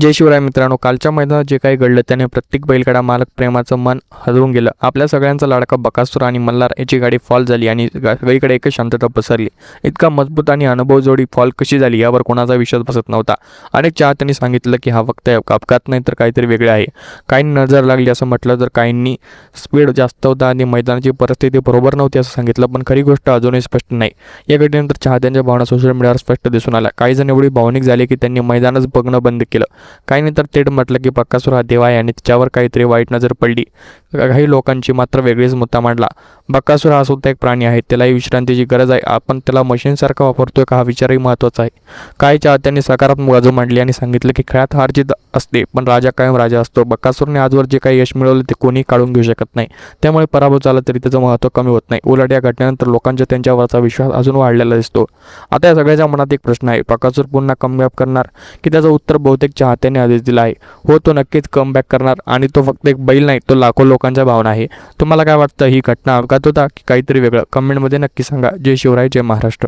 जय शिवराय मित्रांनो, कालच्या मैदानात जे काही घडलं त्याने प्रत्येक बैलगाडा मालक प्रेमाचं मन हलवून गेलं. आपल्या सगळ्यांचा लाडका बकासूर आणि मल्हार याची गाडी फॉल झाली आणि सगळीकडे एकच शांतता पसरली. इतका मजबूत आणि अनुभव जोडी फॉल कशी झाली यावर कोणाचा विश्वास बसत नव्हता. अनेक चाहत्यांनी सांगितलं की हा फक्त अपघात नाही तर काहीतरी वेगळे आहे. काहींनी नजर लागली असं म्हटलं, तर काहींनी स्पीड जास्त होता आणि मैदानाची परिस्थिती बरोबर नव्हती असं सांगितलं. पण खरी गोष्ट अजूनही स्पष्ट नाही. या घटनेनंतर चाहत्यांच्या भावना सोशल मीडियावर स्पष्ट दिसून आल्या. काही जण एवढी भावनिक झाले की त्यांनी मैदानच बघणं बंद केलं. काही तर थेट म्हटलं की बकासूर हा देव आहे आणि त्याच्यावर काहीतरी वाईट नजर पडली. काही लोकांची मात्र वेगळीच मुद्दा मांडला. बकासूर हा सुद्धा एक प्राणी आहे, त्यालाही विश्रांतीची गरज आहे. आपण त्याला मशीनसारखा वापरतोय का हा विचारही महत्त्वाचा आहे. काही चाहत्यांनी सकारात्मक बाजू मांडली आणि सांगितलं की खेळात हार जीत असते, पण राजा कायम राजा असतो. बकासूरने आजवर जे काही यश मिळवलं ते कोणी काढून घेऊ शकत नाही. त्यामुळे पराभव झाला तरी त्याचं महत्त्व कमी होत नाही. उलट या घटनेनंतर लोकांचा त्यांच्यावरचा विश्वास अजून वाढलेला दिसतो. आता या सगळ्याच्या मनात एक प्रश्न आहे, बकासूर पुन्हा कमबॅक करणार की? त्याचं उत्तर बहुतेक चाहत्यांनी आधीच दिलं आहे. हो, तो नक्कीच कमबॅक करणार आणि तो फक्त एक बैल नाही, तो लाखो लोकांच्या भावना आहे. तुम्हाला काय वाटतं, ही घटना अपघात होता की काहीतरी वेगळं? कमेंटमध्ये नक्की सांगा. जय शिवराय, जय महाराष्ट्र.